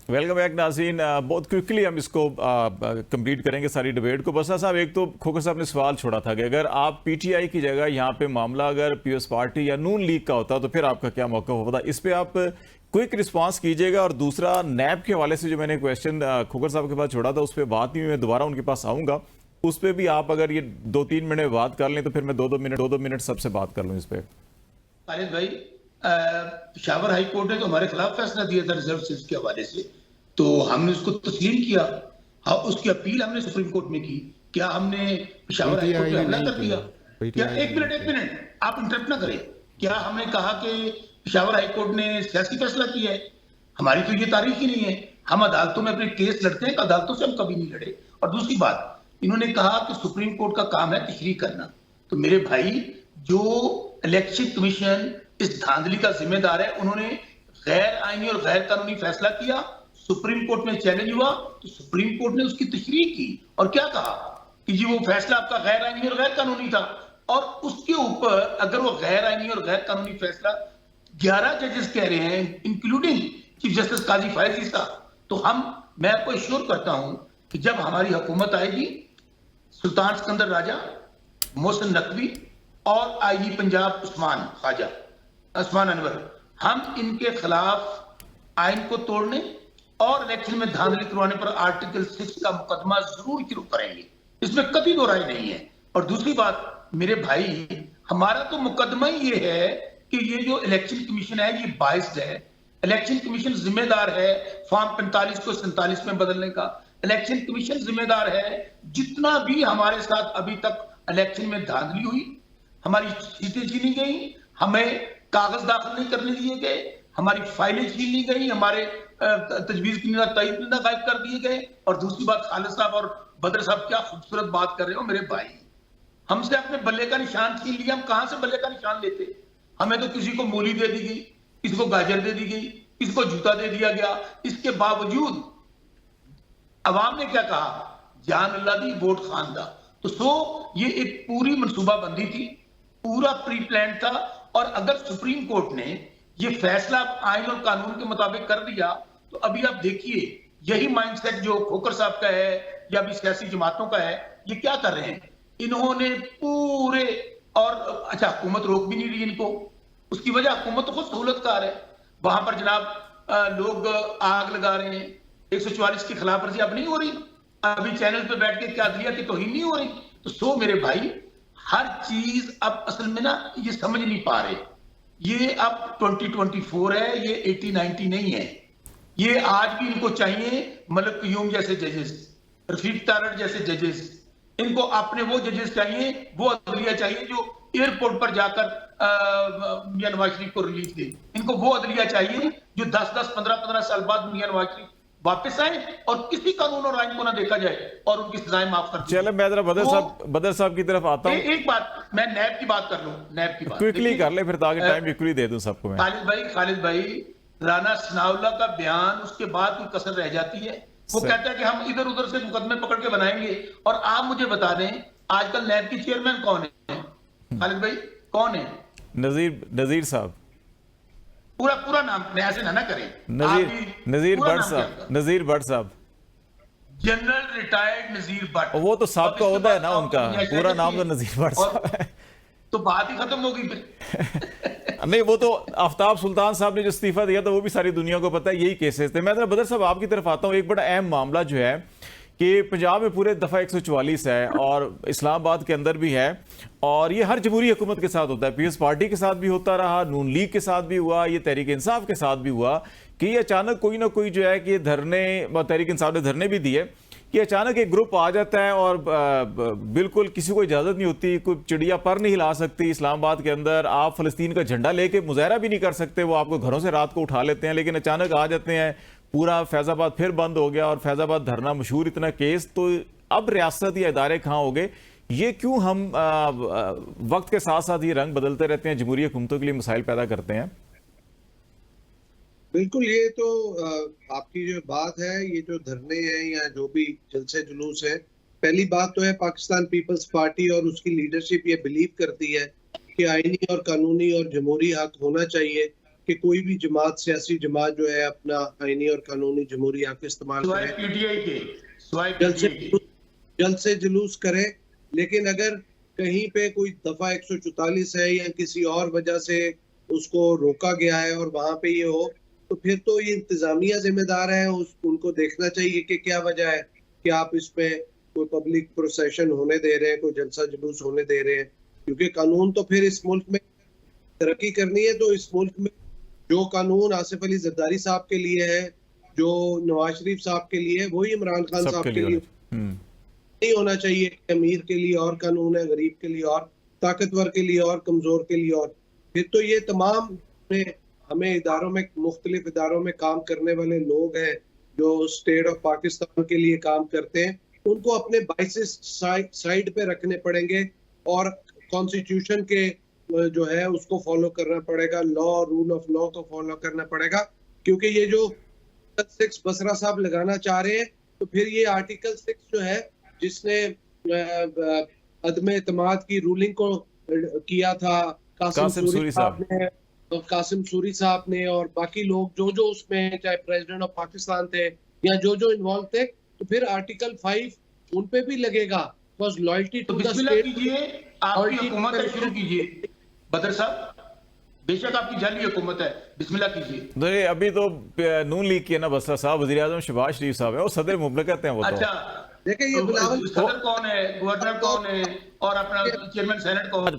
Welcome back नाज़रीन। बहुत quickly हम इसको कंप्लीट करेंगे सारी डिबेट को। बस साहब, एक तो खोखर साहब ने सवाल छोड़ा था कि अगर आप पीटीआई की जगह यहाँ पे मामला अगर पीएस पार्टी या नून लीग का होता तो फिर आपका क्या मौका होता, इस पे आप क्विक रिस्पांस कीजिएगा। और दूसरा, नैब के हवाले से जो मैंने क्वेश्चन खोखर साहब के पास छोड़ा था उस पर बात नहीं, मैं दोबारा उनके पास आऊँगा। उस पर भी आप अगर ये 2-3 मिनट बात कर लें तो फिर मैं 2-2 मिनट सबसे बात कर लूँ इस पर। खालिद भाई, पेशावर हाई कोर्ट ने तो हमारे खिलाफ फैसला दिया था रिजर्व सीट्स के हवाले से, तो हमने उसको तस्लीम किया। हाँ, उसकी अपील हमने सुप्रीम कोर्ट में की। क्या हमने पेशावर हाई कोर्ट पे हमला कर दिया? क्या एक मिनट आप इंटरप्ट ना करें। क्या हमने कहा कि पेशावर हाई कोर्ट ने सियासी फैसला किया है? हमारी तो ये तारीख ही नहीं है। हम अदालतों में अपने केस लड़ते हैं, अदालतों से हम कभी नहीं लड़े। और दूसरी बात, इन्होंने कहा कि सुप्रीम कोर्ट का काम है तशरीह करना। तो मेरे भाई, जो इलेक्शन कमीशन इस धांधली का जिम्मेदार है, उन्होंने गैर आईनी और गैर कानूनी फैसला किया, सुप्रीम कोर्ट में चैलेंज हुआ, तो सुप्रीम कोर्ट ने उसकी तशरीह की और क्या कहा कि जी वो फैसला आपका गैर आईनी और गैर कानूनी था। और उसके ऊपर अगर वो गैर आईनी और गैर कानूनी फैसला 11 जजेस कह रहे हैं, इंक्लूडिंग चीफ जस्टिस काजी फायजी साहब, तो मैं आपको एश्योर करता हूं कि जब हमारी हुकूमत आएगी, सुल्तान सिकंदर राजा, मोहसिन नकवी और आईजी पंजाब उस्मान अनवर, हम इनके खिलाफ आइन को तोड़ने और इलेक्शन में धांधली करवाने पर आर्टिकल 6 का मुकदमा जरूर शुरू करेंगे। इसमें कभी दो राय नहीं है। और दूसरी बात मेरे भाई, हमारा तो मुकदमा ही ये है कि ये जो इलेक्शन कमीशन है ये बाइस्ड है। इलेक्शन कमीशन जिम्मेदार है फॉर्म 45 को 47 में बदलने का। इलेक्शन कमीशन जिम्मेदार है जितना भी हमारे साथ अभी तक इलेक्शन में धांधली हुई, हमारी सीटें छीनी गई, हमें कागज दाखिल नहीं करने दिए गए, हमारी फाइलें छीन ली गई, हमारे तजवीज की तयद गायब कर दिए गए। और दूसरी बात, खालिद साहब और बदर साहब क्या खूबसूरत बात कर रहे हो मेरे भाई। हमसे अपने बल्ले का निशान छीन लिया। हम कहां से बल्ले का निशान लेते? हमें तो किसी को मूली दे दी गई, किसी को गाजर दे दी गई, किसी को जूता दे दिया गया। इसके बावजूद अवाम ने क्या कहा? जान अल्लाह दी, वोट खान दा। तो ये एक पूरी मनसूबाबंदी थी, पूरा प्री प्लान था। और अगर सुप्रीम कोर्ट ने ये फैसला आइन और कानून के मुताबिक कर दिया, तो अभी आप देखिए, यही माइंडसेट जो खोखर साहब का है या भी सियासी जमातों का है, ये क्या कर रहे हैं? इन्होंने पूरे और अच्छा, हुकूमत रोक भी नहीं रही इनको। उसकी वजह हुकूमत तो खुद सहूलतकार है। वहां पर जनाब लोग आग लगा रहे हैं। 144 की खिलाफ वर्जी अब नहीं हो रही, अभी चैनल पे बैठ के क्या अदलिया की तौहीन नहीं हो रही। तो मेरे भाई, हर चीज अब असल में ना ये समझ नहीं पा रहे। ये अब 2024 है, ये 80-90 नहीं है। ये आज भी इनको चाहिए मलिक क्यूम जैसे जजेस, रफीक तारड़ जैसे जजेस। इनको अपने वो जजेस चाहिए, वो अदलिया चाहिए जो एयरपोर्ट पर जाकर मियां नवाज शरीफ को रिलीफ दे। इनको वो अदलिया चाहिए जो 10-10, 15-15 साल बाद मियां नवाज शरीफ वापस आए और किसी कानून और आइन को ना देखा जाए और उनकी सजाएं माफ कर दी। चलो, मैं जरा बदर साहब की तरफ आता हूं। एक बात, मैं नैब की बात कर लूं। नैब की बात क्विकली कर ले फिर, ताकि टाइम इक्वली दे दूं सबको मैं। खालिद भाई, राना सनाउल्लाह का बयान, उसके बाद कोई कसर रह जाती है? वो कहता है कि हम इधर उधर से मुकदमे पकड़ के बनाएंगे। और आप मुझे बता दें, आजकल नैब की चेयरमैन कौन है? खालिद भाई, कौन है? नजीर साहब। पूरा नाम ऐसे ना करें। नजीर भट्ट साहब। जनरल रिटायर्ड नजीर भट्ट। वो तो साहब का ओहदा है ना उनका, पूरा नाम तो नजीर भट्ट साहब है। तो बात ही खत्म होगी फिर। नहीं, वो तो आफ्ताब सुल्तान साहब ने जो इस्तीफा दिया था वो भी सारी दुनिया को पता है, यही केसेस थे। मैं जरा बदर साहब आपकी तरफ आता हूँ। एक बड़ा अहम मामला जो है कि पंजाब में पूरे दफ़ा 144 है और इस्लामाबाद के अंदर भी है, और ये हर जमहूरी हुकूमत के साथ होता है। पीएस पार्टी के साथ भी होता रहा, नून लीग के साथ भी हुआ, ये तहरीक इंसाफ के साथ भी हुआ कि ये अचानक कोई ना कोई जो है कि धरने, तहरीक इंसाफ ने धरने भी दिए कि अचानक एक ग्रुप आ जाता है और बिल्कुल किसी को इजाज़त नहीं होती, कोई चिड़िया पर नहीं हिला सकती इस्लामाबाद के अंदर। आप फ़लस्तीन का झंडा लेके मुजाहरा भी नहीं कर सकते, वो आपको घरों से रात को उठा लेते हैं। लेकिन अचानक आ जाते हैं, पूरा फैज़ाबाद फिर बंद हो गया और फैज़ाबाद धरना मशहूर इतना केस। तो अब रियासत या इदारे कहाँ हो गए? ये क्यों हम वक्त के साथ साथ ये रंग बदलते रहते हैं, जमहूरी हुकूमतों के लिए मसाइल पैदा करते हैं? बिल्कुल, ये तो आपकी जो बात है, ये जो धरने हैं या जो भी जलसे जुलूस है, पहली बात तो है पाकिस्तान पीपल्स पार्टी और उसकी लीडरशिप ये बिलीव करती है कि आईनी और कानूनी और जमहूरी हक होना चाहिए कि कोई भी जमात, सियासी जमात जो है अपना आईनी और कानूनी जमहूरी हक इस्तेमाल स्वाय करे, पीटीआई के, स्वाय जल्द पीटीआई के। से जुलूस करे। लेकिन अगर कहीं पे कोई दफा 144 है या किसी और वजह से उसको रोका गया है और वहां पे ये हो, तो फिर तो ये इंतजामिया जिम्मेदार है, उनको देखना चाहिए कि क्या वजह है कि आप इसमें कोई पब्लिक प्रोसेशन होने दे रहे हैं, कोई जलसा जुलूस होने दे रहे हैं। क्योंकि कानून तो फिर इस मुल्क में तरक्की करनी है, तो इस मुल्क में जो कानून आसिफ अली जरदारी साहब के लिए है, जो नवाज शरीफ साहब के लिए है, वही इमरान खान साहब के लिए नहीं होना चाहिए। अमीर के लिए और कानून है, गरीब के लिए और, ताकतवर के लिए और, कमजोर के लिए और। फिर तो ये तमाम हमें इदारों में, मुख्तलिफ इदारों में काम करने वाले लोग हैं जो स्टेट ऑफ पाकिस्तान के लिए काम करते हैं, उनको अपने बाइसेस साइड पे रखने पड़ेंगे और कॉन्स्टिट्यूशन के जो है उसको फॉलो करना पड़ेगा, लॉ, रूल ऑफ लॉ को फॉलो करना पड़ेगा। क्योंकि ये जो 6 बसरा साहब लगाना चाह रहे हैं, तो फिर ये आर्टिकल 6 जो है, जिसने अदम एतमाद की रूलिंग को किया था कासिम सूरी साहब ने, तो कासिम सूरी साहब ने और बाकी लोग जो उसमें, चाहे प्रेसिडेंट ऑफ पाकिस्तान थे या जो इन्वॉल्व थे, तो फिर आर्टिकल 5 उन पे भी लगेगा। बस लॉयल्टी टू द स्टेट कीजिए, आपकी हुकूमत है, शुरू कीजिए बदर साहब, बेशक आपकी जाली हुकूमत है, बिस्मिल्लाह कीजिए। नहीं, अभी तो नून लीग के ना बसरा साहब, वज़ीर आज़म शहबाज शरीफ साहब है, वो सदर मुमलकत हैं वो। अच्छा, देखिए ये बिलावल सदर कौन है, गवर्नर कौन है, और अपना चेयरमैन सेनेट कौन है,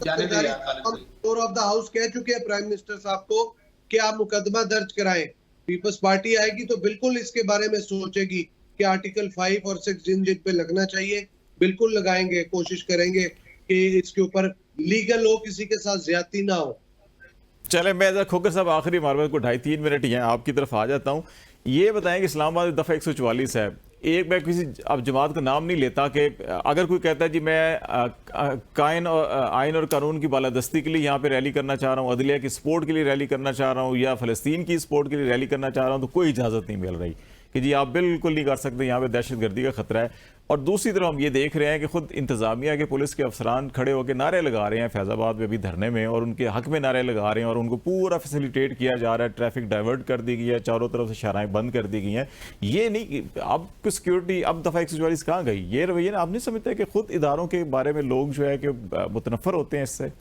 जाने दीजिए। फ्लोर ऑफ द हाउस कह चुके हैं प्राइम मिनिस्टर साहब को कि आप मुकदमा दर्ज कराएं। पीपल्स पार्टी आएगी तो बिल्कुल इसके बारे में सोचेगी कि आर्टिकल 5 और 6 जिन पे लगना चाहिए, बिल्कुल लगाएंगे, कोशिश करेंगे कि इसके ऊपर लीगल हो, किसी के साथ ज्यादती ना हो। चले, मैं खोकर साहब आखिरी मार्बल को 2.5-3 मिनट ही हैं, आपकी तरफ आ जाता हूँ। ये बताएं कि इस्लामाबाद दफ़ा 144 है, एक मैं किसी अब जमात का नाम नहीं लेता, कि अगर कोई कहता है जी मैं आइन और कानून की बालादस्ती के लिए यहाँ पे रैली करना चाह रहा हूँ, अदलिया की सपोर्ट के लिए रैली करना चाह रहा हूँ, या फ़लस्तीन की सपोर्ट के लिए रैली करना चाह रहा हूँ, तो कोई इजाज़त नहीं मिल रही कि जी आप बिल्कुल नहीं कर सकते, यहाँ पे दहशतगर्दी का खतरा है। और दूसरी तरफ हम ये देख रहे हैं कि खुद इंतजामिया के, पुलिस के अफसरान खड़े होकर नारे लगा रहे हैं फैज़ाबाद में भी धरने में, और उनके हक में नारे लगा रहे हैं, और उनको पूरा फैसिलिटेट किया जा रहा है, ट्रैफिक डाइवर्ट कर दी गई है, चारों तरफ से शाराएं बंद कर दी गई हैं। ये नहीं, अब सिक्योरिटी, अब दफ़ा 144 कहाँ गई? ये रवैया ना, आप नहीं समझते कि खुद इदारों के बारे में लोग जो है कि मुतनफ़र होते हैं इससे?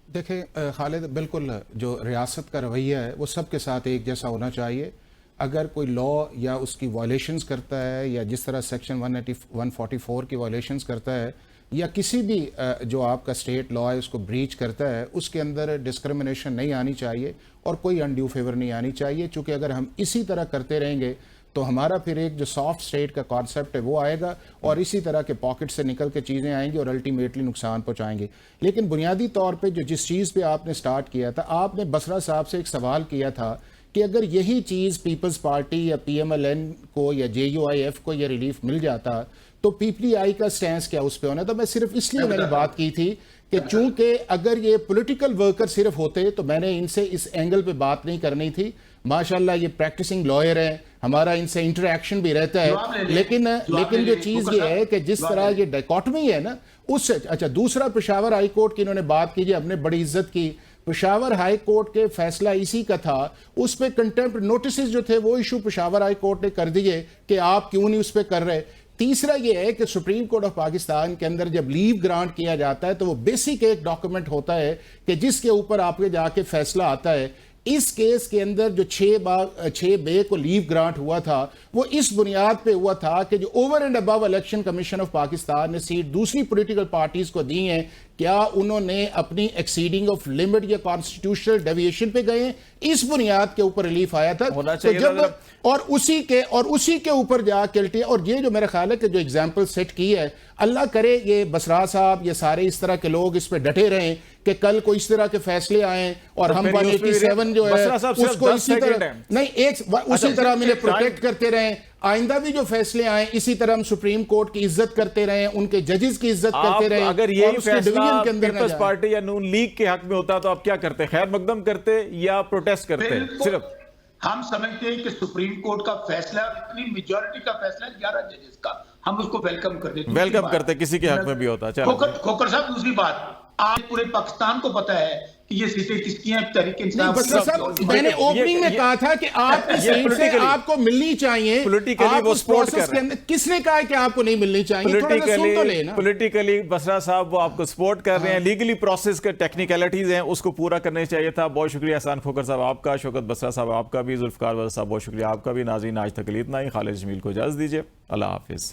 देखें खालिद, बिल्कुल जो रियासत का रवैया है वो सबके साथ एक जैसा होना चाहिए। अगर कोई लॉ या उसकी वायलेशंस करता है, या जिस तरह सेक्शन 144 की वायलेशंस करता है, या किसी भी जो आपका स्टेट लॉ है उसको ब्रीच करता है, उसके अंदर डिस्क्रिमिनेशन नहीं आनी चाहिए और कोई अनड्यू फेवर नहीं आनी चाहिए। चूँकि अगर हम इसी तरह करते रहेंगे तो हमारा फिर एक जो सॉफ्ट स्टेट का कॉन्सेप्ट है वो आएगा, और इसी तरह के पॉकेट से निकल के चीज़ें आएंगी और अल्टीमेटली नुकसान पहुँचाएंगे। लेकिन बुनियादी तौर पर जिस चीज़ पर आपने स्टार्ट किया था, आपने बसरा साहब से एक सवाल किया था कि अगर यही चीज़ पीपल्स पार्टी या PMLN को या JUIF को ये रिलीफ मिल जाता तो PPI का स्टैंस क्या उस पर होना। तो मैं सिर्फ इसलिए मैंने बात की थी कि चूंकि अगर ये पॉलिटिकल वर्कर सिर्फ होते तो मैंने इनसे इस एंगल पे बात नहीं करनी थी। माशाल्लाह ये प्रैक्टिसिंग लॉयर हैं, हमारा इनसे इंटरेक्शन भी रहता है, लेकिन जो चीज़ ये है कि जिस तरह ये डायकॉटमी है ना उससे। अच्छा, दूसरा पेशावर हाई कोर्ट की इन्होंने बात की, हमने बड़ी इज्जत की, पेशावर हाई कोर्ट के फैसला इसी का था, उस पर कंटेम्प्ट नोटिस जो थे वो इशू पेशावर हाई कोर्ट ने कर दिए कि आप क्यों नहीं उस पर कर रहे। तीसरा ये है कि सुप्रीम कोर्ट ऑफ पाकिस्तान के अंदर जब लीव ग्रांट किया जाता है तो वो बेसिक एक डॉक्यूमेंट होता है कि जिसके ऊपर आपके जाके फैसला आता है। इस केस के अंदर जो 6 मई को लीव ग्रांट हुआ था वो इस बुनियाद पे हुआ था कि जो over and above election commission of Pakistan ने सीट दूसरी पॉलिटिकल पार्टीज को दी हैं, क्या उन्होंने अपनी एक्सीडिंग ऑफ लिमिट या कॉन्स्टिट्यूशनल डेविएशन पे गए, इस बुनियाद के ऊपर रिलीफ आया था। तो जब और उसी के ऊपर जाके, और ये जो मेरा ख्याल है कि जो एग्जाम्पल सेट की है, अल्लाह करे ये बसरा साहब, ये सारे इस तरह के लोग इस पे डटे रहें कि कल को इस तरह के फैसले आए और हम 187 जो है उसको इसी तरह नहीं, उसी तरह मैंने प्रोटेक्ट करते रहें। आइंदा भी जो फैसले आए इसी तरह हम सुप्रीम कोर्ट की इज्जत करते रहे, उनके जजेस की इज्जत करते रहे। अगर ये फैसला पीपल्स पार्टी या नून लीग के हक में होता तो आप क्या करते? खैर मकदम करते या प्रोटेस्ट करते? सिर्फ हम समझते हैं कि सुप्रीम कोर्ट का फैसला, इतनी मेजॉरिटी का फैसला 11 जजेस का, हम उसको वेलकम करते किसी के हक में भी होता। खोकर साहब, दूसरी बात, आज पूरे पाकिस्तान को पता है कि ये सीटें किसकी हैं। तहरीक इंसाफ बसरा साहब, मैंने ओपनिंग में कहा था कि आपकी सीट से आपको मिलनी चाहिए। Politically आप वो उस support प्रोसेस कर के अंदर किसने कहा है कि आपको नहीं मिलनी चाहिए? थोड़ा सा सुन तो लेना। पॉलिटिकली बसरा साहब वो आपको सपोर्ट कर रहे हैं, लीगली प्रोसेस के टेक्निकलिटीज हैं उसको पूरा करना चाहिए था। बहुत शुक्रिया एहसान खोकर साहब आपका, शौकत बसरा साहब आपका भी, जुल्फकार साहब बहुत शुक्रिया आपका भी। नाज़रीन आज तक इतना ही। खालिद जमील को इजाज़त दीजिए, अल्लाह हाफिज़।